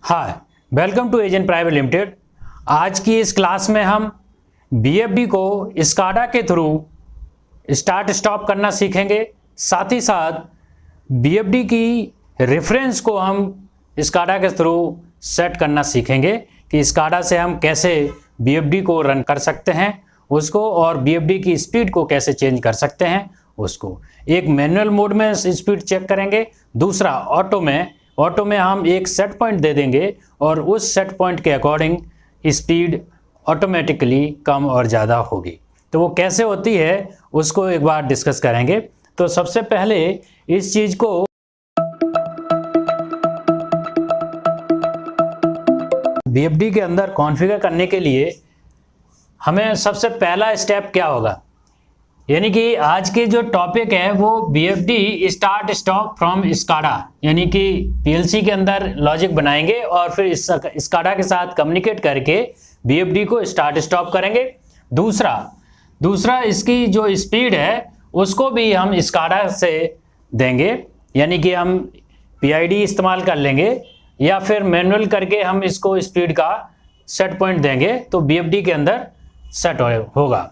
Hi, welcome to agent private limited. आज की इस क्लास में हम बीएफडी को स्काडा के थ्रू स्टार्ट स्टॉप करना सीखेंगे। साथ ही साथ बीएफडी की रेफरेंस को हम स्काडा के थ्रू सेट करना सीखेंगे कि स्काडा से हम कैसे बीएफडी को रन कर सकते हैं उसको, और बीएफडी की स्पीड को कैसे चेंज कर सकते हैं उसको। एक मैनुअल मोड में स्पीड चेक करेंगे, दूसरा ऑटो में हम एक सेट पॉइंट दे देंगे और उस सेट पॉइंट के अकॉर्डिंग स्पीड ऑटोमेटिकली कम और ज़्यादा होगी। तो वो कैसे होती है उसको एक बार डिस्कस करेंगे। तो सबसे पहले इस चीज़ को बीएफडी के अंदर कॉन्फ़िगर करने के लिए हमें सबसे पहला स्टेप क्या होगा, यानी कि आज के जो टॉपिक है वो BFD start stop from SCADA, यानी कि पीएलसी के अंदर लॉजिक बनाएंगे और फिर स्काडा के साथ कम्युनिकेट करके बीएफडी को स्टार्ट स्टॉप करेंगे। दूसरा इसकी जो स्पीड है उसको भी हम स्काडा से देंगे, यानी कि हम पीआईडी इस्तेमाल कर लेंगे या फिर मैनुअल करके हम इसको स्पीड का सेट पॉइंट देंगे तो बीएफडी के अंदर सेट होगा।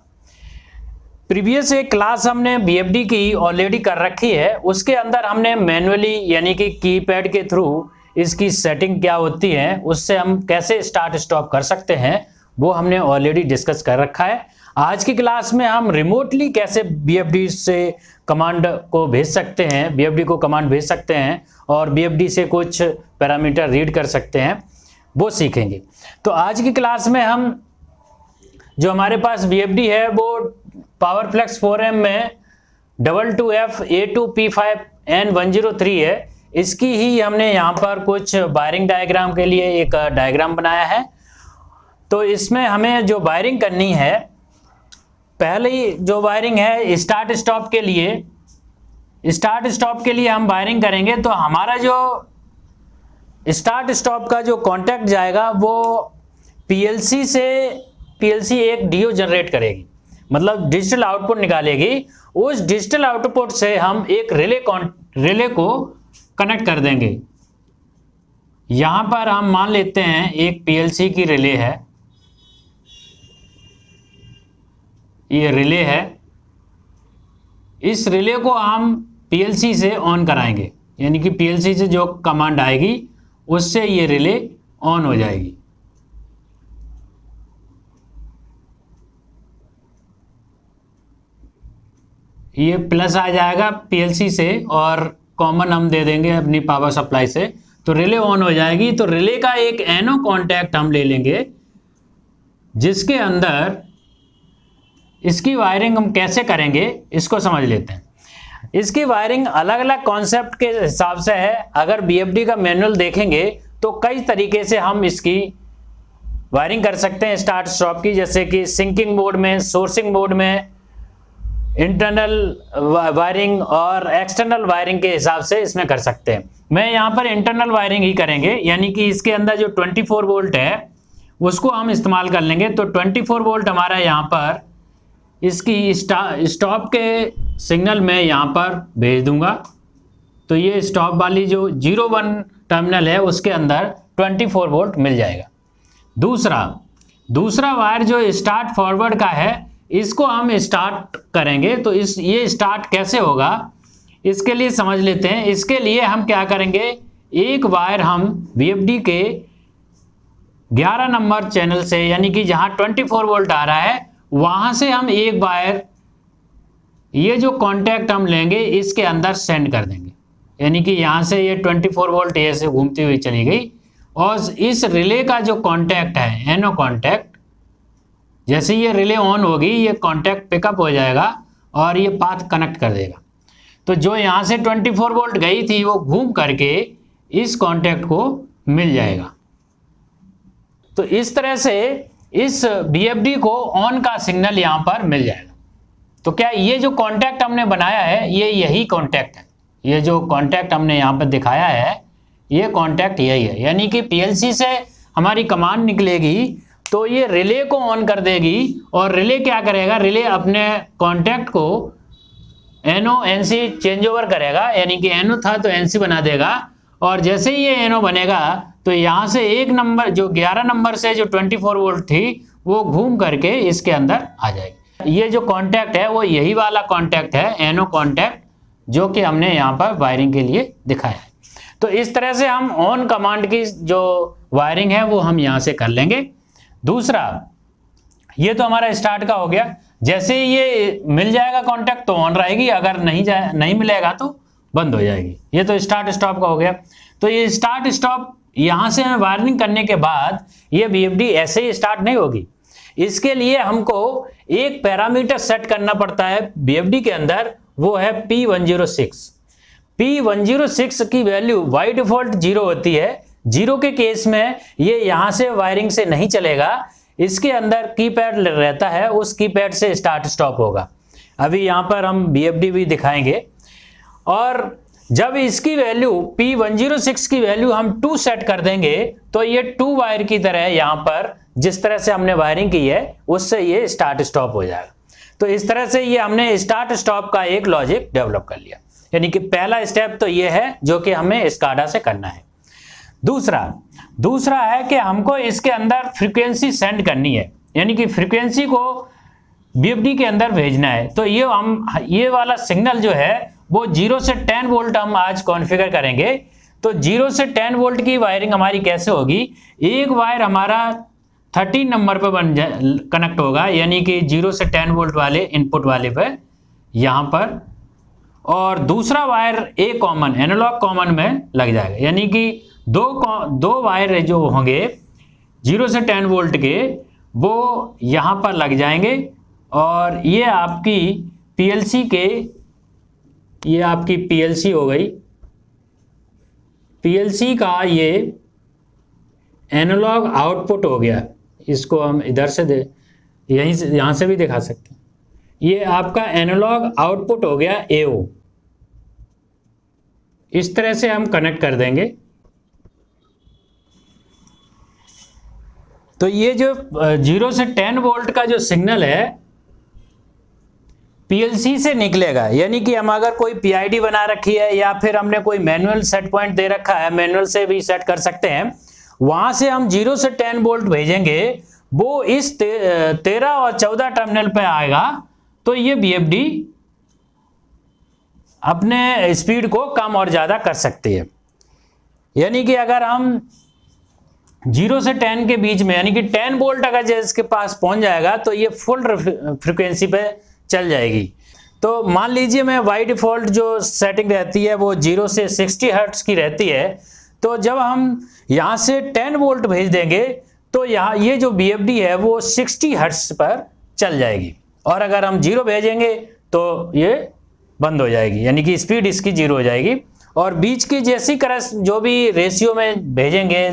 प्रीवियस एक क्लास हमने बीएफडी की ऑलरेडी कर रखी है, उसके अंदर हमने मैनुअली यानी कि कीपैड के थ्रू इसकी सेटिंग क्या होती है, उससे हम कैसे स्टार्ट स्टॉप कर सकते हैं वो हमने ऑलरेडी डिस्कस कर रखा है। आज की क्लास में हम रिमोटली कैसे बीएफडी से कमांड को भेज सकते हैं, बीएफडी को कमांड भेज सकते हैं और बीएफडी से कुछ पैरामीटर रीड कर सकते हैं वो सीखेंगे। तो आज की क्लास में हम जो हमारे पास बीएफडी है वो पावरफ्लेक्स 4M में 22FA2P5N103 है। इसकी ही हमने यहाँ पर कुछ वायरिंग डायग्राम के लिए एक डायग्राम बनाया है। तो इसमें हमें जो वायरिंग करनी है, पहली जो वायरिंग है स्टार्ट स्टॉप के लिए हम वायरिंग करेंगे। तो हमारा जो स्टार्ट स्टॉप का जो कॉन्टैक्ट जाएगा वो पीएलसी एक डीओ जनरेट करेगी, मतलब डिजिटल आउटपुट निकालेगी। उस डिजिटल आउटपुट से हम एक रिले को कनेक्ट कर देंगे। यहां पर हम मान लेते हैं एक पीएलसी की रिले है, ये रिले है। इस रिले को हम पीएलसी से ऑन कराएंगे, यानी कि पीएलसी से जो कमांड आएगी उससे ये रिले ऑन हो जाएगी। ये प्लस आ जाएगा पीएलसी से और कॉमन हम दे देंगे अपनी पावर सप्लाई से, तो रिले ऑन हो जाएगी। तो रिले का एक एनो कॉन्टैक्ट हम ले लेंगे जिसके अंदर इसकी वायरिंग हम कैसे करेंगे इसको समझ लेते हैं। इसकी वायरिंग अलग अलग कॉन्सेप्ट के हिसाब से है। अगर बीएफडी का मैनुअल देखेंगे तो कई तरीके से हम इसकी वायरिंग कर सकते हैं स्टार्ट स्टॉप की, जैसे कि सिंकिंग मोड में, सोर्सिंग मोड में, इंटरनल वायरिंग और एक्सटर्नल वायरिंग के हिसाब से इसमें कर सकते हैं। मैं यहाँ पर इंटरनल वायरिंग ही करेंगे, यानी कि इसके अंदर जो 24 वोल्ट है उसको हम इस्तेमाल कर लेंगे। तो 24 वोल्ट हमारा यहाँ पर इसकी स्टॉप के सिग्नल में यहाँ पर भेज दूंगा। तो ये स्टॉप वाली जो 01 टर्मिनल है उसके अंदर 24 वोल्ट मिल जाएगा। दूसरा वायर जो स्टार्ट फॉरवर्ड का है इसको हम स्टार्ट करेंगे। तो ये स्टार्ट कैसे होगा इसके लिए समझ लेते हैं। इसके लिए हम क्या करेंगे, एक वायर हम बीएफडी के 11 नंबर चैनल से, यानी कि जहां 24 वोल्ट आ रहा है वहां से हम एक वायर ये जो कांटेक्ट हम लेंगे इसके अंदर सेंड कर देंगे, यानी कि यहां से ये 24 वोल्ट ऐसे घूमती हुई चली गई और इस रिले का जो कांटेक्ट है एनो कांटेक्ट, जैसे ये रिले ऑन होगी ये कांटेक्ट पिकअप हो जाएगा और ये पाथ कनेक्ट कर देगा। तो जो यहाँ से 24 वोल्ट गई थी वो घूम करके इस कांटेक्ट को मिल जाएगा। तो इस तरह से इस बीएफडी को ऑन का सिग्नल यहाँ पर मिल जाएगा। तो क्या ये जो कांटेक्ट हमने बनाया है ये यही कांटेक्ट है, ये जो कांटेक्ट हमने यहाँ पर दिखाया है ये कांटेक्ट यही है, यानी कि पीएलसी से हमारी कमांड निकलेगी तो ये रिले को ऑन कर देगी और रिले क्या करेगा, रिले अपने कांटेक्ट को एनओ एनसी चेंज ओवर करेगा, यानी कि एनओ था तो एनसी बना देगा और जैसे ही ये NO बनेगा तो यहाँ से एक नंबर जो 11 नंबर से जो 24 वोल्ट थी वो घूम करके इसके अंदर आ जाएगी। ये जो कॉन्टैक्ट है वो यही वाला कॉन्टैक्ट है, NO कॉन्टैक्ट, जो कि हमने यहाँ पर वायरिंग के लिए दिखाया है। तो इस तरह से हम ऑन कमांड की जो वायरिंग है वो हम यहाँ से कर लेंगे। दूसरा, ये तो हमारा स्टार्ट का हो गया। जैसे ही ये मिल जाएगा कॉन्टैक्ट तो ऑन रहेगी, अगर नहीं मिलेगा तो बंद हो जाएगी। ये तो स्टार्ट स्टॉप का हो गया। तो ये स्टार्ट स्टॉप यहाँ से हमें वायरिंग करने के बाद ये BFD ऐसे ही स्टार्ट नहीं होगी। इसके लिए हमको एक पैरामीटर सेट करना पड़ता है BFD के अंदर, वो है P106। P106 की वैल्यू बाय डिफॉल्ट 0 होती है। 0 के केस में ये यहाँ से वायरिंग से नहीं चलेगा, इसके अंदर कीपैड रहता है, उस कीपैड से स्टार्ट स्टॉप होगा। अभी यहाँ पर हम BFD भी दिखाएंगे। और जब इसकी वैल्यू P106 की वैल्यू हम 2 सेट कर देंगे तो ये 2 वायर की तरह यहाँ पर जिस तरह से हमने वायरिंग की है उससे ये स्टार्ट स्टॉप हो जाएगा। तो इस तरह से ये हमने स्टार्ट स्टॉप का एक लॉजिक डेवलप कर लिया। यानी कि पहला स्टेप तो ये है जो कि हमें स्काडा से करना है। दूसरा है कि हमको इसके अंदर फ्रीक्वेंसी सेंड करनी है, यानी कि फ्रीक्वेंसी को BFD के अंदर भेजना है। तो ये वाला सिग्नल जो है वो 0 से 10 वोल्ट हम आज कॉन्फ़िगर करेंगे। तो 0 से 10 वोल्ट की वायरिंग हमारी कैसे होगी? एक वायर हमारा 13 नंबर पर कनेक्ट होगा, यानी कि 0 से 10 वोल्ट वाले इनपुट वाले पे यहाँ पर, और दूसरा वायर एक कॉमन एनालॉग कॉमन में लग जाएगा। यानी कि दो वायर जो होंगे 0 से 10 वोल्ट के वो यहाँ पर लग जाएंगे। और ये आपकी PLC हो गई। PLC का ये एनालॉग आउटपुट हो गया। इसको हम इधर से यहाँ से भी दिखा सकते हैं। ये आपका एनालॉग आउटपुट हो गया AO। इस तरह से हम कनेक्ट कर देंगे। तो ये जो 0 से 10 वोल्ट का जो सिग्नल है PLC से निकलेगा, यानी कि हम अगर कोई PID बना रखी है या फिर हमने कोई मैनुअल सेट पॉइंट दे रखा है, मैनुअल से भी सेट कर सकते हैं, वहां से हम 0 से 10 वोल्ट भेजेंगे, वो इस 13 और 14 टर्मिनल पे आएगा। तो ये BFD अपने स्पीड को कम और ज़्यादा कर सकती है। यानी कि अगर हम 0 से 10 के बीच में, यानी कि 10 वोल्ट अगर इसके पास पहुंच जाएगा तो ये फुल फ्रीक्वेंसी पे चल जाएगी। तो मान लीजिए मैं बाय डिफॉल्ट जो सेटिंग रहती है वो 0 से 60 हर्ट्ज की रहती है। तो जब हम यहाँ से 10 वोल्ट भेज देंगे तो यहाँ ये जो BFD है वो 60 हर्ट्ज पर चल जाएगी, और अगर हम 0 भेजेंगे तो ये बंद हो जाएगी, यानी कि स्पीड इसकी 0 हो जाएगी। और बीच की जैसी करस जो भी रेशियो में भेजेंगे,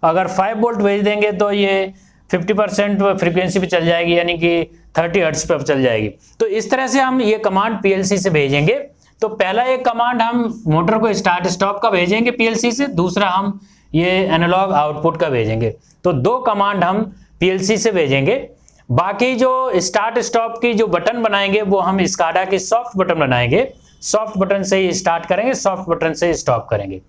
अगर 5 वोल्ट भेज देंगे तो ये 50% फ्रीक्वेंसी पे चल जाएगी, यानी कि 30 हर्ट्ज पर चल जाएगी। तो इस तरह से हम ये कमांड PLC से भेजेंगे। तो पहला एक कमांड हम मोटर को स्टार्ट स्टॉप का भेजेंगे PLC से, दूसरा हम ये एनालॉग आउटपुट का भेजेंगे। तो 2 कमांड हम PLC से भेजेंगे। बाकी जो स्टार्ट स्टॉप की जो बटन बनाएंगे वो हम स्काडा की सॉफ्ट बटन बनाएंगे। सॉफ्ट बटन से ही स्टार्ट करेंगे, सॉफ्ट बटन से ही स्टॉप करेंगे।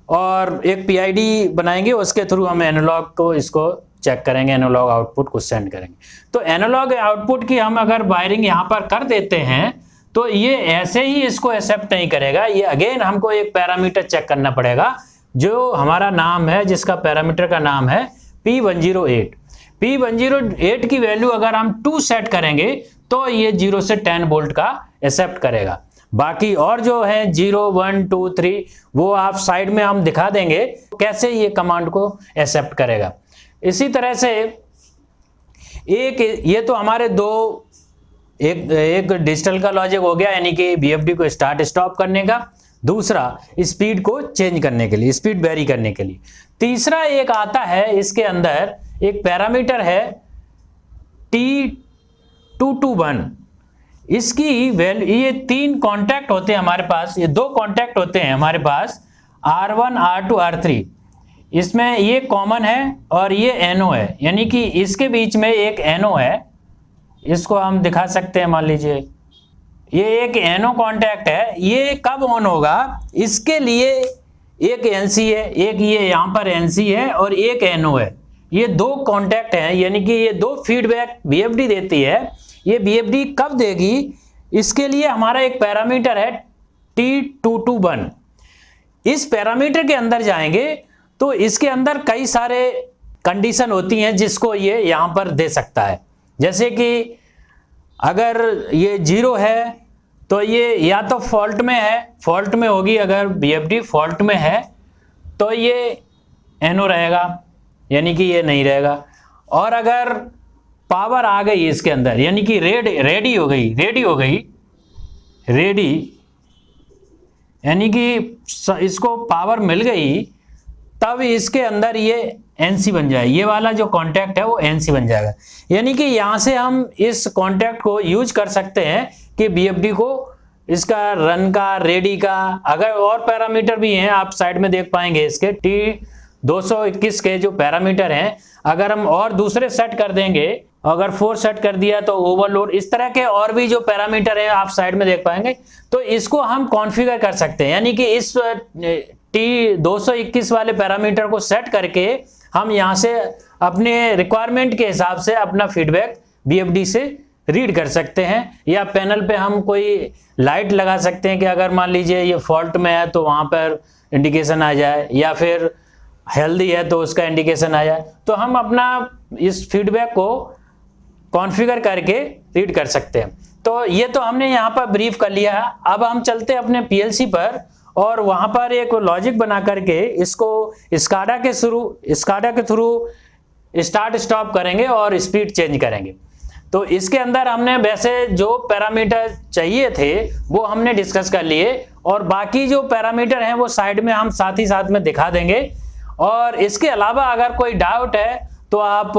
और एक PID बनाएंगे, उसके थ्रू हम एनालॉग को इसको चेक करेंगे, एनालॉग आउटपुट को सेंड करेंगे। तो एनालॉग आउटपुट की हम अगर वायरिंग यहाँ पर कर देते हैं तो ये ऐसे ही इसको एक्सेप्ट नहीं करेगा। ये अगेन हमको एक पैरामीटर चेक करना पड़ेगा जो हमारा नाम है, जिसका पैरामीटर का नाम है P108। P108 की वैल्यू अगर हम 2 सेट करेंगे तो ये 0 से 10 वोल्ट का एक्सेप्ट करेगा। बाकी और जो है 0, 1, 2, 3 वो आप साइड में हम दिखा देंगे कैसे ये कमांड को एक्सेप्ट करेगा। इसी तरह से ये तो हमारे एक डिजिटल का लॉजिक हो गया, यानी कि BFD को स्टार्ट स्टॉप करने का। दूसरा स्पीड को चेंज करने के लिए, स्पीड वेरी करने के लिए। तीसरा एक आता है, इसके अंदर एक पैरामीटर है T221। इसकी वैल्यू, ये 3 कॉन्टैक्ट होते हैं हमारे पास, ये 2 कॉन्टैक्ट होते हैं हमारे पास, R1, R2, R3। इसमें ये कॉमन है और ये NO है, यानी कि इसके बीच में एक NO है। इसको हम दिखा सकते हैं। मान लीजिए ये एक NO कॉन्टैक्ट है। ये कब ऑन होगा, इसके लिए एक NC है, एक ये यहाँ पर NC है और एक NO है। ये दो कॉन्टैक्ट हैं, यानी कि ये दो फीडबैक BFD देती है। ये BFD कब देगी, इसके लिए हमारा एक पैरामीटर है T221। इस पैरामीटर के अंदर जाएंगे तो इसके अंदर कई सारे कंडीशन होती हैं जिसको ये यहाँ पर दे सकता है। जैसे कि अगर ये 0 है तो ये या तो फॉल्ट में है, फॉल्ट में होगी, अगर BFD फॉल्ट में है तो ये NO रहेगा, यानी कि ये नहीं रहेगा। और अगर पावर आ गई इसके अंदर, यानी कि रेडी हो गई, यानी कि इसको पावर मिल गई, तब इसके अंदर ये NC बन जाए, ये वाला जो कॉन्टैक्ट है वो NC बन जाएगा। यानी कि यहाँ से हम इस कॉन्टैक्ट को यूज कर सकते हैं कि BFD को इसका रन का, रेडी का, अगर और पैरामीटर भी हैं आप साइड में देख पाएंगे इसके T221 के जो पैरामीटर हैं, अगर हम और दूसरे सेट कर देंगे, अगर 4 सेट कर दिया तो ओवरलोड, इस तरह के और भी जो पैरामीटर हैं आप साइड में देख पाएंगे, तो इसको हम कॉन्फ़िगर कर सकते हैं। यानी कि इस T221 वाले पैरामीटर को सेट करके हम यहाँ से अपने रिक्वायरमेंट के हिसाब से अपना फीडबैक BFD से रीड कर सकते हैं। या पैनल पे हम कोई लाइट लगा सकते हैं कि अगर मान लीजिए ये फॉल्ट में है तो वहाँ पर इंडिकेशन आ जाए, या फिर हेल्दी है तो उसका इंडिकेशन आ जाए। तो हम अपना इस फीडबैक को कॉन्फ़िगर करके रीड कर सकते हैं। तो ये तो हमने यहाँ पर ब्रीफ कर लिया है। अब हम चलते हैं अपने PLC पर और वहाँ पर एक लॉजिक बना करके इसको SCADA के थ्रू स्टार्ट स्टॉप करेंगे और स्पीड चेंज करेंगे। तो इसके अंदर हमने वैसे जो पैरामीटर चाहिए थे वो हमने डिस्कस कर लिए, और बाकी जो पैरामीटर हैं वो साइड में हम साथ ही साथ में दिखा देंगे। और इसके अलावा अगर कोई डाउट है तो आप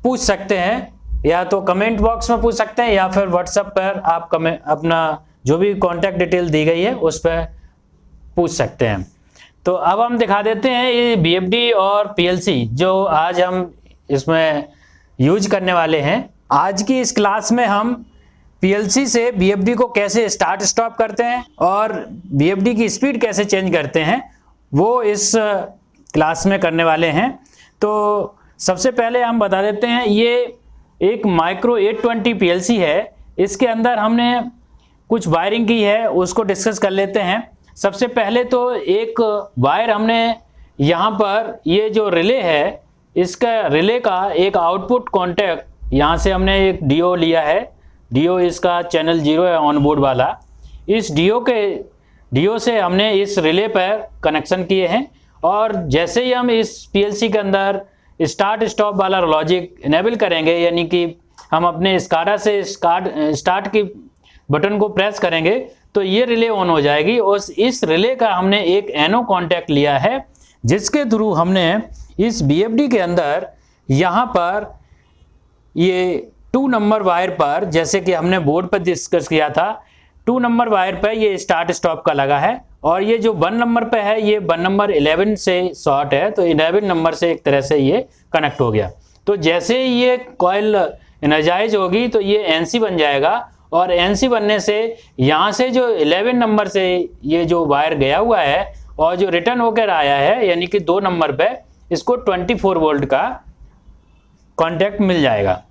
पूछ सकते हैं, या तो कमेंट बॉक्स में पूछ सकते हैं, या फिर व्हाट्सएप पर आप अपना जो भी कॉन्टैक्ट डिटेल दी गई है उस पर पूछ सकते हैं। तो अब हम दिखा देते हैं ये BFD और PLC जो आज हम इसमें यूज करने वाले हैं। आज की इस क्लास में हम PLC से BFD को कैसे स्टार्ट स्टॉप करते हैं और BFD की स्पीड कैसे चेंज करते हैं वो इस क्लास में करने वाले हैं। तो सबसे पहले हम बता देते हैं, ये एक माइक्रो 820 PLC है। इसके अंदर हमने कुछ वायरिंग की है, उसको डिस्कस कर लेते हैं। सबसे पहले तो एक वायर हमने यहाँ पर, ये जो रिले है, इसका रिले का एक आउटपुट कॉन्टैक्ट यहाँ से हमने एक DO लिया है। DO इसका चैनल 0 है ऑन बोर्ड वाला। इस DO से हमने इस रिले पर कनेक्शन किए हैं, और जैसे ही हम इस PLC के अंदर स्टार्ट स्टॉप वाला लॉजिक इनेबल करेंगे, यानी कि हम अपने SCADA से स्टार्ट की बटन को प्रेस करेंगे तो ये रिले ऑन हो जाएगी। और इस रिले का हमने एक NO कॉन्टैक्ट लिया है, जिसके थ्रू हमने इस BFD के अंदर यहाँ पर ये 2 नंबर वायर पर, जैसे कि हमने बोर्ड पर डिस्कस किया था, 2 नंबर वायर पर ये स्टार्ट स्टॉप का लगा है, और ये जो 1 नंबर पे है ये 1 नंबर 11 से शॉर्ट है, तो 11 नंबर से एक तरह से ये कनेक्ट हो गया। तो जैसे ही ये कॉइल एनर्जाइज होगी तो ये NC बन जाएगा, और NC बनने से यहाँ से जो 11 नंबर से ये जो वायर गया हुआ है और जो रिटर्न होकर आया है, यानी कि 2 नंबर पे, इसको 24 वोल्ट का कॉन्टैक्ट मिल जाएगा।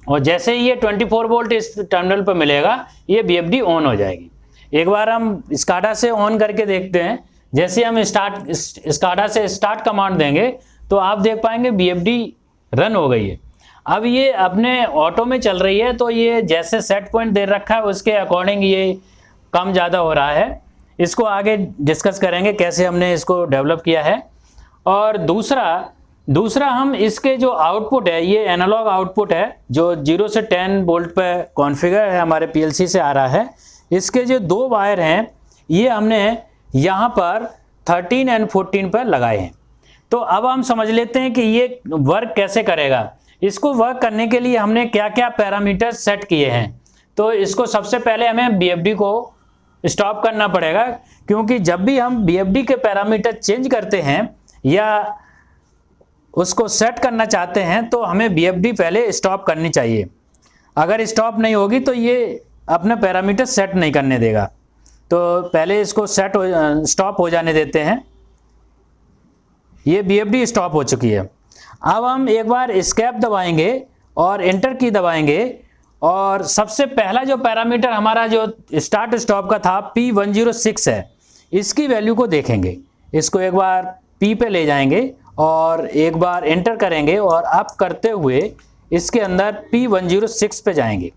और जैसे ही ये 24 वोल्ट इस टर्मिनल पर मिलेगा, ये BFD ऑन हो जाएगी। एक बार हम SCADA से ऑन करके देखते हैं। जैसे हम SCADA से स्टार्ट कमांड देंगे तो आप देख पाएंगे BFD रन हो गई है। अब ये अपने ऑटो में चल रही है, तो ये जैसे सेट पॉइंट दे रखा है उसके अकॉर्डिंग ये कम ज़्यादा हो रहा है। इसको आगे डिस्कस करेंगे कैसे हमने इसको डेवलप किया है। और दूसरा हम इसके जो आउटपुट है, ये एनालॉग आउटपुट है जो 0 से 10 वोल्ट पे कॉन्फ़िगर है, हमारे PLC से आ रहा है। इसके जो 2 वायर हैं ये हमने यहाँ पर 13 और 14 पर लगाए हैं। तो अब हम समझ लेते हैं कि ये वर्क कैसे करेगा। इसको वर्क करने के लिए हमने क्या क्या पैरामीटर सेट किए हैं। तो इसको सबसे पहले हमें BFD को स्टॉप करना पड़ेगा, क्योंकि जब भी हम BFD के पैरामीटर चेंज करते हैं या उसको सेट करना चाहते हैं तो हमें BFD पहले स्टॉप करनी चाहिए। अगर स्टॉप नहीं होगी तो ये अपना पैरामीटर सेट नहीं करने देगा। तो पहले इसको स्टॉप हो जाने देते हैं। ये BFD स्टॉप हो चुकी है। अब हम एक बार एस्केप दबाएंगे और एंटर की दबाएंगे और सबसे पहला जो पैरामीटर हमारा जो स्टार्ट स्टॉप का था P106 है, इसकी वैल्यू को देखेंगे। इसको एक बार P पे ले जाएंगे और एक बार एंटर करेंगे और अप करते हुए इसके अंदर P106 पे जाएंगे।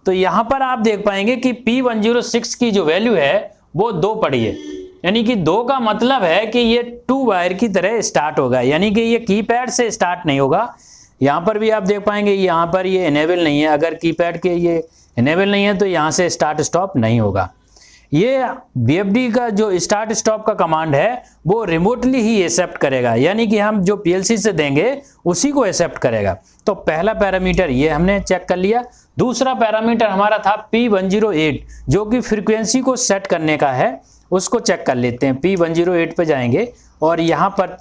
तो यहाँ पर आप देख पाएंगे कि P106 की जो वैल्यू है वो 2 पड़ी है, यानी कि 2 का मतलब है कि ये 2 वायर की तरह स्टार्ट होगा, यानी कि ये कीपैड से स्टार्ट नहीं होगा। यहाँ पर भी आप देख पाएंगे यहाँ पर ये इनेबल नहीं है, अगर कीपैड के ये इनेबल नहीं है तो यहाँ से स्टार्ट स्टॉप नहीं होगा। ये BFD का जो स्टार्ट स्टॉप का कमांड है वो रिमोटली ही एक्सेप्ट करेगा, यानी कि हम जो PLC से देंगे उसी को एक्सेप्ट करेगा। तो पहला पैरामीटर ये हमने चेक कर लिया। दूसरा पैरामीटर हमारा था P108 जो कि फ्रीक्वेंसी को सेट करने का है, उसको चेक कर लेते हैं। P108 पे जाएंगे और यहाँ पर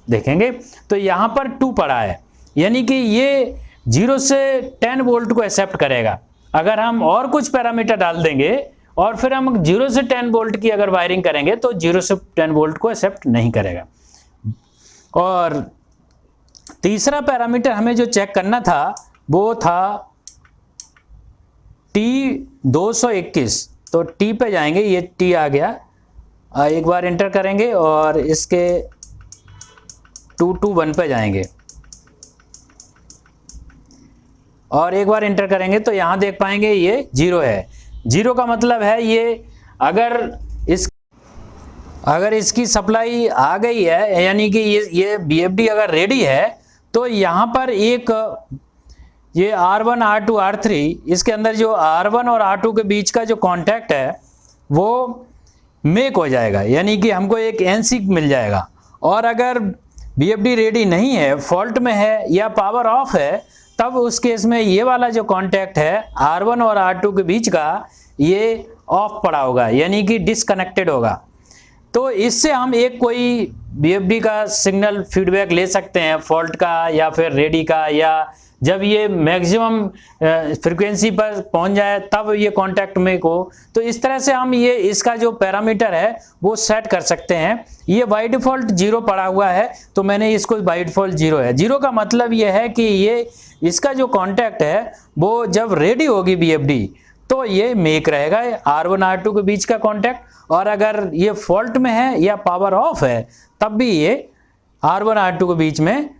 देखेंगे तो यहाँ पर 2 पड़ा है, यानी कि ये 0 से 10 वोल्ट को एक्सेप्ट करेगा। अगर हम और कुछ पैरामीटर डाल देंगे और फिर हम 0 से 10 वोल्ट की अगर वायरिंग करेंगे तो 0 से 10 वोल्ट को एक्सेप्ट नहीं करेगा। और तीसरा पैरामीटर हमें जो चेक करना था वो था T221। तो T पे जाएंगे, ये T आ गया, एक बार एंटर करेंगे और इसके 221 पे जाएंगे और एक बार एंटर करेंगे तो यहाँ देख पाएंगे ये 0 है। 0 का मतलब है ये अगर इसकी सप्लाई आ गई है, यानी कि ये BFD अगर रेडी है तो यहाँ पर एक ये R1 R2 R3, इसके अंदर जो R1 और R2 के बीच का जो कांटेक्ट है वो मेक हो जाएगा, यानी कि हमको एक NC मिल जाएगा। और अगर BFD रेडी नहीं है, फॉल्ट में है या पावर ऑफ है, तब उस केस में ये वाला जो कांटेक्ट है R1 और R2 के बीच का ये ऑफ पड़ा होगा, यानी कि डिसकनेक्टेड होगा। तो इससे हम एक कोई BFD का सिग्नल फीडबैक ले सकते हैं, फॉल्ट का या फिर रेडी का, या जब ये मैक्सिमम फ्रीक्वेंसी पर पहुंच जाए तब ये कांटेक्ट मेक हो। तो इस तरह से हम ये इसका जो पैरामीटर है वो सेट कर सकते हैं। ये बाय डिफॉल्ट 0 पड़ा हुआ है तो मैंने इसको बाय डिफॉल्ट 0 है। 0 का मतलब ये है कि ये इसका जो कांटेक्ट है वो जब रेडी होगी BFD तो ये मेक रहेगा R1 R2 के बीच का कांटेक्ट, और अगर ये फॉल्ट में है या पावर ऑफ है तब भी ये R1 R2 के बीच में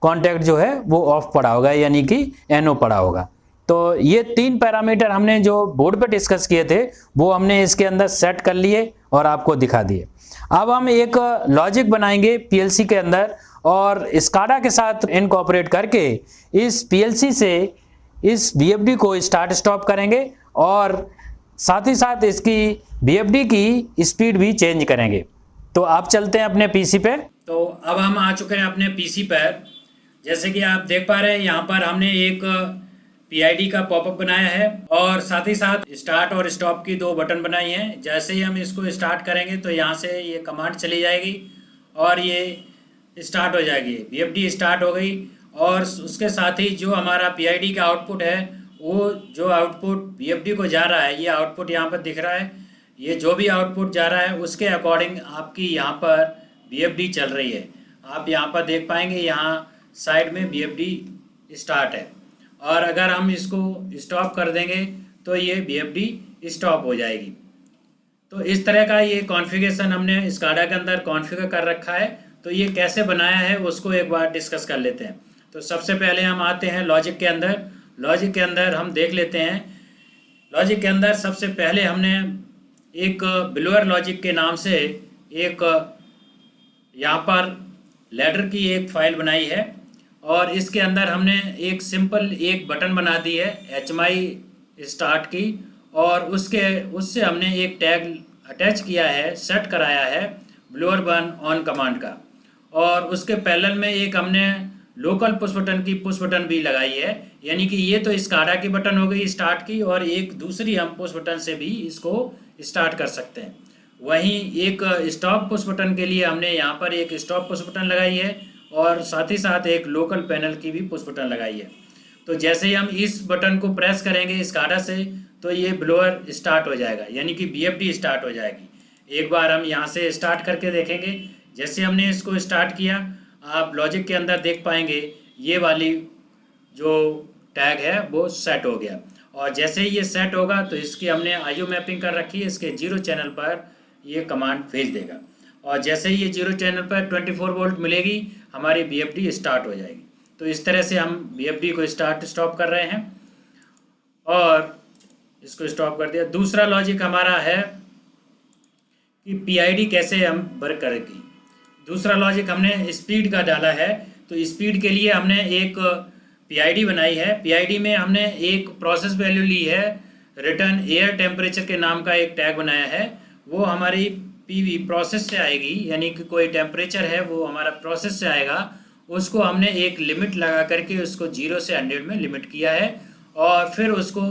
कांटेक्ट जो है वो ऑफ पड़ा होगा, यानी कि NO पड़ा होगा। तो ये 3 पैरामीटर हमने जो बोर्ड पे डिस्कस किए थे वो हमने इसके अंदर सेट कर लिए और आपको दिखा दिए। अब हम एक लॉजिक बनाएंगे PLC के अंदर और SCADA के साथ इनकॉर्पोरेट करके इस PLC से इस BFD को स्टार्ट स्टॉप करेंगे और साथ ही साथ इसकी BFD की स्पीड भी चेंज करेंगे। तो आप चलते हैं अपने PC पे। तो अब हम आ चुके हैं अपने PC पर। जैसे कि आप देख पा रहे हैं यहाँ पर हमने एक PID का पॉपअप बनाया है और साथ ही साथ स्टार्ट और स्टॉप की 2 बटन बनाई हैं। जैसे ही हम इसको स्टार्ट करेंगे तो यहाँ से ये कमांड चली जाएगी और ये स्टार्ट हो जाएगी, BFD स्टार्ट हो गई। और उसके साथ ही जो हमारा PID का आउटपुट है वो जो आउटपुट BFD को जा रहा है, ये आउटपुट यहाँ पर दिख रहा है, ये जो भी आउटपुट जा रहा है उसके अकॉर्डिंग आपकी यहाँ पर BFD चल रही है। आप यहाँ पर देख पाएंगे यहाँ साइड में BFD स्टार्ट है, और अगर हम इसको स्टॉप कर देंगे तो ये BFD स्टॉप हो जाएगी। तो इस तरह का ये कॉन्फ़िगरेशन हमने SCADA के अंदर कॉन्फ़िगर कर रखा है। तो ये कैसे बनाया है उसको एक बार डिस्कस कर लेते हैं। तो सबसे पहले हम आते हैं लॉजिक के अंदर। लॉजिक के अंदर हम देख लेते हैं, लॉजिक के अंदर सबसे पहले हमने एक बिलोअर लॉजिक के नाम से एक यहाँ पर लैडर की एक फाइल बनाई है और इसके अंदर हमने एक सिंपल एक बटन बना दी है HMI स्टार्ट की, और उससे हमने एक टैग अटैच किया है, सेट कराया है ब्लोअर बर्न ऑन कमांड का, और उसके पैरेलल में एक हमने लोकल पुश बटन की पुश बटन भी लगाई है, यानी कि ये तो SCADA की बटन हो गई स्टार्ट की, और एक दूसरी हम पुश बटन से भी इसको स्टार्ट कर सकते हैं। वहीं एक स्टॉप पुश बटन के लिए हमने यहाँ पर एक स्टॉप पुश बटन लगाई है और साथ ही साथ एक लोकल पैनल की भी पुश बटन लगाई है। तो जैसे ही हम इस बटन को प्रेस करेंगे SCADA से तो ये ब्लोअर स्टार्ट हो जाएगा, यानी कि बीएफडी स्टार्ट हो जाएगी। एक बार हम यहाँ से स्टार्ट करके देखेंगे। जैसे हमने इसको स्टार्ट किया, आप लॉजिक के अंदर देख पाएंगे ये वाली जो टैग है वो सेट हो गया। और जैसे ही ये सेट होगा तो इसकी हमने आईओ मैपिंग कर रखी है, इसके 0 चैनल पर ये कमांड भेज देगा। और जैसे ही ये 0 चैनल पर 24 वोल्ट मिलेगी, हमारी बीएफडी स्टार्ट हो जाएगी। तो इस तरह से हम बीएफडी को स्टार्ट स्टॉप कर रहे हैं और इसको स्टॉप कर दिया। दूसरा लॉजिक हमारा है कि पीआईडी कैसे हम वर्क करेगी। दूसरा लॉजिक हमने स्पीड का डाला है। तो स्पीड के लिए हमने एक पीआईडी बनाई है। पीआईडी में हमने एक प्रोसेस वैल्यू ली है, रिटर्न एयर टेम्परेचर के नाम का एक टैग बनाया है। वो हमारी पीवी प्रोसेस से आएगी, यानी कि कोई टेम्परेचर है वो हमारा प्रोसेस से आएगा। उसको हमने एक लिमिट लगा करके उसको 0 से 100 में लिमिट किया है और फिर उसको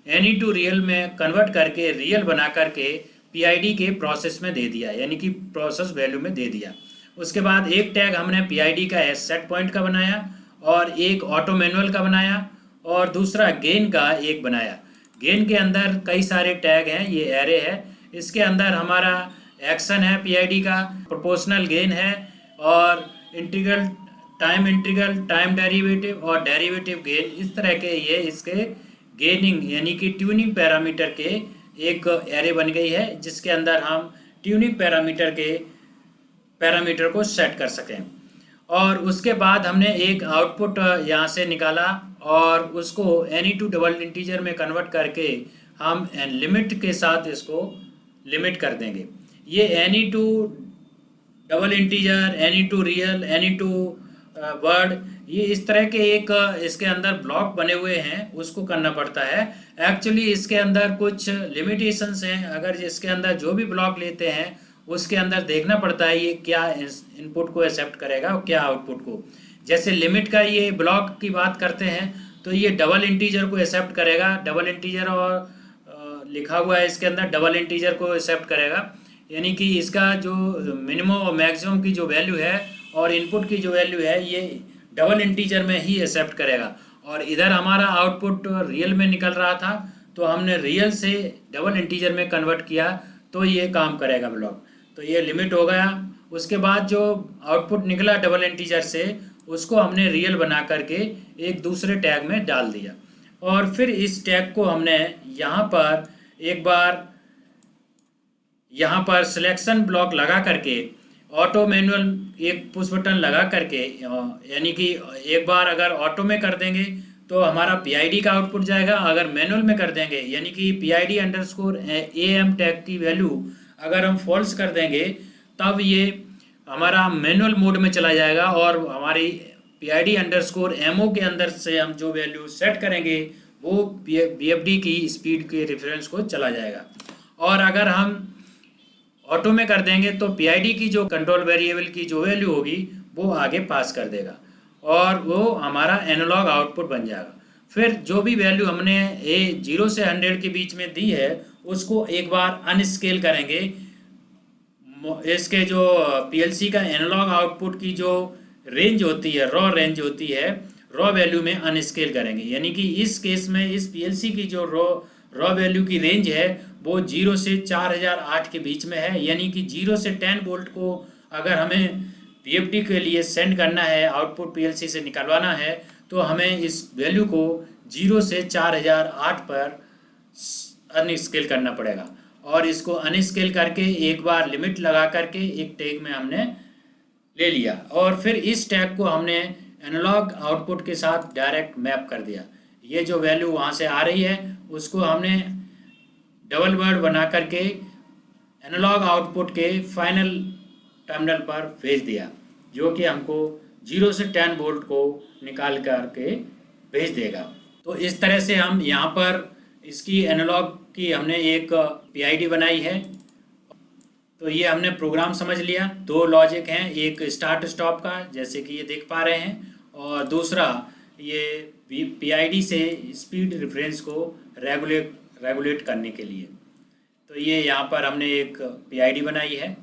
एनी टू रियल में कन्वर्ट करके रियल बना करके पीआईडी के प्रोसेस में दे दिया, यानी कि प्रोसेस वैल्यू में दे दिया। उसके बाद एक टैग हमने पीआईडी का सेट पॉइंट का बनाया और एक ऑटो मैनुअल का बनाया और दूसरा गेन का एक बनाया। गेन के अंदर कई सारे टैग हैं, ये एरे है। इसके अंदर हमारा एक्शन है पीआईडी का, प्रोपोर्शनल गेन है और इंटीग्रल टाइम डेरिवेटिव और डेरिवेटिव गेन। इस तरह के ये इसके गेनिंग यानी कि ट्यूनिंग पैरामीटर के एक एरे बन गई है, जिसके अंदर हम ट्यूनिंग पैरामीटर को सेट कर सकें। और उसके बाद हमने एक आउटपुट यहाँ से निकाला और उसको एनी टू डबल इंटीजर में कन्वर्ट करके हम लिमिट के साथ इसको लिमिट कर देंगे। ये any two double integer, any two real, any two word, ये इस तरह के एक इसके अंदर ब्लॉक बने हुए हैं, उसको करना पड़ता है। एक्चुअली इसके अंदर कुछ लिमिटेशंस हैं। अगर इसके अंदर जो भी ब्लॉक लेते हैं उसके अंदर देखना पड़ता है ये क्या इनपुट को एक्सेप्ट करेगा और क्या आउटपुट को। जैसे लिमिट का ये ब्लॉक की बात करते हैं तो ये डबल इंटीजर को एक्सेप्ट करेगा। डबल इंटीजर और लिखा हुआ है इसके अंदर डबल इंटीजर को एक्सेप्ट करेगा, यानी कि इसका जो मिनिमम और मैक्सिमम की जो वैल्यू है और इनपुट की जो वैल्यू है ये डबल इंटीजर में ही एक्सेप्ट करेगा। और इधर हमारा आउटपुट रियल में निकल रहा था तो हमने रियल से डबल इंटीजर में कन्वर्ट किया तो ये काम करेगा ब्लॉक। तो ये लिमिट हो गया। उसके बाद जो आउटपुट निकला डबल इंटीजर से उसको हमने रियल बना करके एक दूसरे टैग में डाल दिया। और फिर इस टैग को हमने यहाँ पर एक बार यहाँ पर सिलेक्शन ब्लॉक लगा करके ऑटो मैनुअल एक पुश बटन लगा करके, यानी कि एक बार अगर ऑटो में कर देंगे तो हमारा पीआईडी का आउटपुट जाएगा। अगर मैनुअल में कर देंगे यानी कि पीआईडी अंडरस्कोर एएम टैग की वैल्यू अगर हम फॉल्स कर देंगे तब ये हमारा मैनुअल मोड में चला जाएगा और हमारी पीआईडी अंडरस्कोर एमओ के अंदर से हम जो वैल्यू सेट करेंगे वो बीएफडी की स्पीड के रेफरेंस को चला जाएगा। और अगर हम ऑटो में कर देंगे तो पीआईडी की जो कंट्रोल वेरिएबल की जो वैल्यू होगी वो आगे पास कर देगा और वो हमारा एनालॉग आउटपुट बन जाएगा। फिर जो भी वैल्यू हमने 0 से 100 के बीच में दी है उसको एक बार अनस्केल करेंगे। इसके जो पीएलसी का एनालॉग आउटपुट की जो रेंज होती है, रॉ रेंज होती है, रॉ वैल्यू में अनस्केल करेंगे। यानी कि इस केस में इस पीएलसी की जो रॉ वैल्यू की रेंज है वो 0 से 4008 के बीच में है। यानी कि 0 से 10 वोल्ट को अगर हमें पीएफडी के लिए सेंड करना है, आउटपुट पीएलसी से निकलवाना है, तो हमें इस वैल्यू को 0 से 4008 पर अनस्केल करना पड़ेगा। और इसको अनस्केल करके एक बार लिमिट लगा करके एक टैग में हमने ले लिया और फिर इस टैग को हमने एनालॉग आउटपुट के साथ डायरेक्ट मैप कर दिया। ये जो वैल्यू वहाँ से आ रही है उसको हमने डबल वर्ड बना करके एनालॉग आउटपुट के फाइनल टर्मिनल पर भेज दिया, जो कि हमको 0 से 10 वोल्ट को निकाल करके भेज देगा। तो इस तरह से हम यहाँ पर इसकी एनालॉग की हमने एक पीआईडी बनाई है। तो ये हमने प्रोग्राम समझ लिया। 2 लॉजिक हैं, एक स्टार्ट स्टॉप का जैसे कि ये देख पा रहे हैं और दूसरा ये पीआईडी से स्पीड रेफरेंस को रेगुलेट करने के लिए। तो ये यहाँ पर हमने एक पीआईडी बनाई है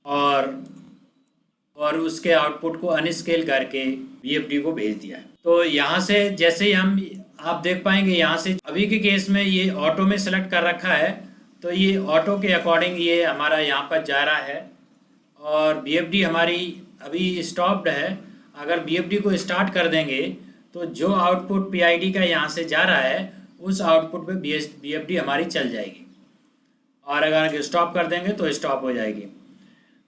और उसके आउटपुट को अनस्केल करके बीएफडी को भेज दिया है। तो यहाँ से जैसे ही हम आप देख पाएंगे यहाँ से अभी के केस में ये ऑटो में सेलेक्ट कर रखा है, तो ये ऑटो के अकॉर्डिंग ये हमारा यहाँ पर जा रहा है। और बीएफडी हमारी अभी स्टॉप्ड है। अगर बीएफडी को स्टार्ट कर देंगे तो जो आउटपुट पीआईडी का यहाँ से जा रहा है उस आउटपुट पे बीएफडी हमारी चल जाएगी, और अगर स्टॉप कर देंगे तो स्टॉप हो जाएगी।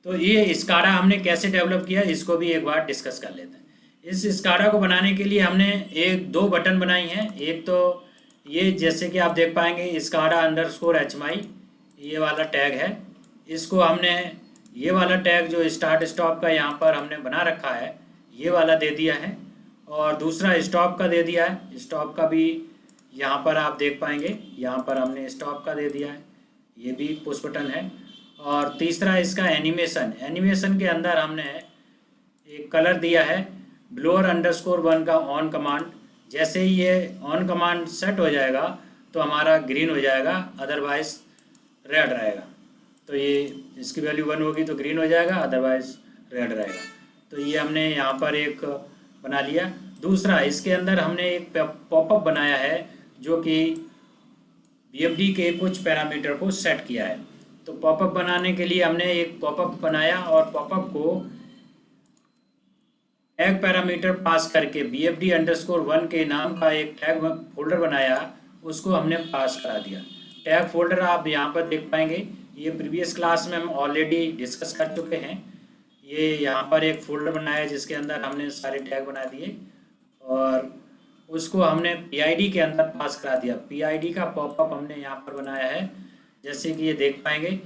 तो ये स्काडा हमने कैसे डेवलप किया इसको भी एक बार डिस्कस कर लेते हैं। इस स्काडा को बनाने के लिए हमने दो बटन बनाई हैं। एक तो ये जैसे कि आप देख पाएंगे SCADA_HMI ये वाला टैग है। इसको हमने ये वाला टैग जो स्टार्ट स्टॉप का यहाँ पर हमने बना रखा है ये वाला दे दिया है, और दूसरा स्टॉप का दे दिया है। स्टॉप का भी यहाँ पर आप देख पाएंगे, यहाँ पर हमने स्टॉप का दे दिया है, ये भी पुश बटन है। और तीसरा इसका एनिमेशन के अंदर हमने एक कलर दिया है blower_1 का ऑन कमांड। जैसे ही ये ऑन कमांड सेट हो जाएगा तो हमारा ग्रीन हो जाएगा, अदरवाइज रेड रहेगा। तो ये इसकी वैल्यू 1 होगी तो ग्रीन हो जाएगा, अदरवाइज रेड रहेगा। तो ये हमने यहाँ पर एक बना लिया। दूसरा इसके अंदर हमने एक पॉपअप बनाया है जो कि बीएफडी के कुछ पैरामीटर को सेट किया है। तो पॉपअप बनाने के लिए हमने एक पॉपअप बनाया और पॉपअप को टैग पैरामीटर पास करके BFD_1 के नाम का एक टैग फोल्डर बनाया, उसको हमने पास करा दिया। टैग फोल्डर आप यहाँ पर देख पाएंगे, ये प्रीवियस क्लास में हम ऑलरेडी डिस्कस कर चुके हैं। ये यहाँ पर एक फोल्डर बनाया जिसके अंदर हमने सारे टैग बना दिए और उसको हमने PID के अंदर पास करा दिया। PID का पॉपअप हमने यहाँ पर बनाया है, जैसे कि ये देख पाएंगे।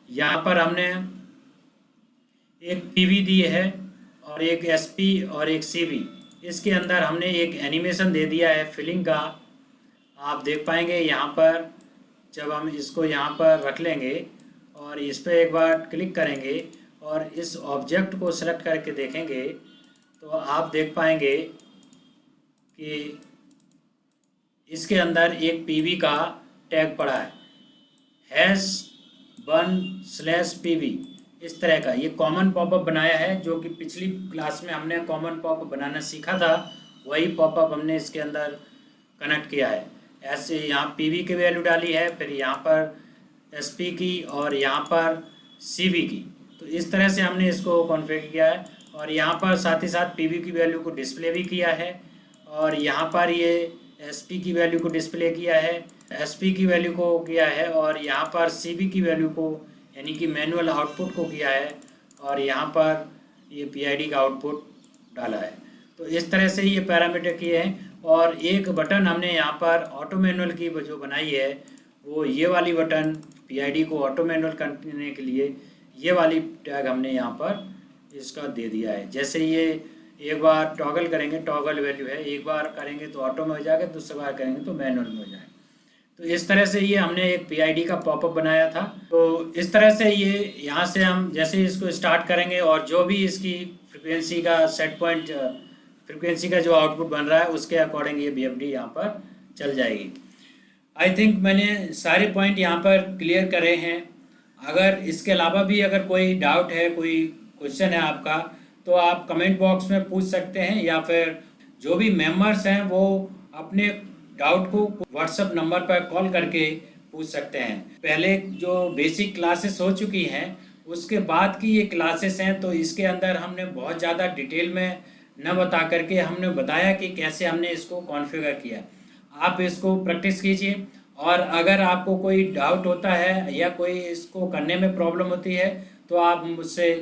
यहाँ पर हमने एक PV दी है और एक SP और एक CV। इसके अंदर हमने एक एनिमेशन दे दिया है फिलिंग का। आप देख पाएंगे यहाँ पर जब हम इसको यहाँ पर रख लेंगे और इस पर एक बार क्लिक करेंगे और इस ऑब्जेक्ट को सेलेक्ट करके देखेंगे तो आप देख पाएंगे कि इसके अंदर एक PV का टैग पड़ा है, #1/PV। इस तरह का ये कॉमन पॉपअप बनाया है, जो कि पिछली क्लास में हमने कॉमन पॉपअप बनाना सीखा था, वही पॉपअप हमने इसके अंदर कनेक्ट किया है। ऐसे यहाँ PV की वैल्यू डाली है, फिर यहाँ पर SP की और यहाँ पर CV की। तो इस तरह से हमने इसको कॉन्फ़िगर किया है और यहाँ पर साथ ही साथ PV की वैल्यू को डिस्प्ले भी किया है और यहाँ पर ये SP की वैल्यू को डिस्प्ले किया है, SP की वैल्यू को किया है और यहाँ पर CV की वैल्यू को यानी कि मैनुअल आउटपुट को किया है और यहाँ पर ये PID का आउटपुट डाला है। तो इस तरह से ये पैरामीटर किए हैं। और एक बटन हमने यहाँ पर ऑटो मैनुअल की जो बनाई है वो ये वाली बटन PID को ऑटो मैनुअल करने के लिए ये वाली टैग हमने यहाँ पर इसका दे दिया है। जैसे ये एक बार टॉगल करेंगे, टॉगल वैल्यू है, एक बार करेंगे तो ऑटो में हो जाएगा, दूसरी बार करेंगे तो मैनुअल में हो जाएगा। तो इस तरह से ये हमने एक PID का पॉपअप बनाया था। तो इस तरह से ये यहाँ से हम जैसे इसको स्टार्ट करेंगे और जो भी इसकी फ्रिक्वेंसी का सेट पॉइंट फ्रिक्वेंसी का जो आउटपुट बन रहा है उसके अकॉर्डिंग ये BFD यहाँ पर चल जाएगी। आई थिंक मैंने सारे पॉइंट यहाँ पर क्लियर करे हैं। अगर इसके अलावा भी अगर कोई डाउट है, कोई क्वेश्चन है आपका, तो आप कमेंट बॉक्स में पूछ सकते हैं या फिर जो भी मेंबर्स हैं वो अपने डाउट को व्हाट्सएप नंबर पर कॉल करके पूछ सकते हैं। पहले जो बेसिक क्लासेस हो चुकी हैं उसके बाद की ये क्लासेस हैं, तो इसके अंदर हमने बहुत ज़्यादा डिटेल में न बता करके हमने बताया कि कैसे हमने इसको कॉन्फ़िगर किया। आप इसको प्रैक्टिस कीजिए और अगर आपको कोई डाउट होता है या कोई इसको करने में प्रॉब्लम होती है तो आप मुझसे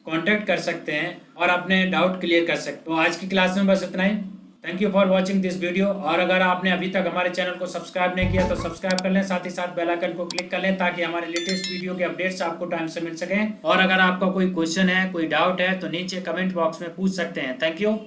कांटेक्ट कर सकते हैं और अपने डाउट क्लियर कर सकते हैं। तो आज की क्लास में बस इतना ही। Thank you for watching this video. और अगर आपने अभी तक हमारे चैनल को सब्सक्राइब नहीं किया तो सब्सक्राइब कर लें, साथ ही साथ बेल आइकन को क्लिक कर लें ताकि हमारे लेटेस्ट वीडियो के अपडेट्स आपको टाइम से मिल सकें। और अगर आपका कोई क्वेश्चन है, कोई डाउट है तो नीचे कमेंट बॉक्स में पूछ सकते हैं। Thank you.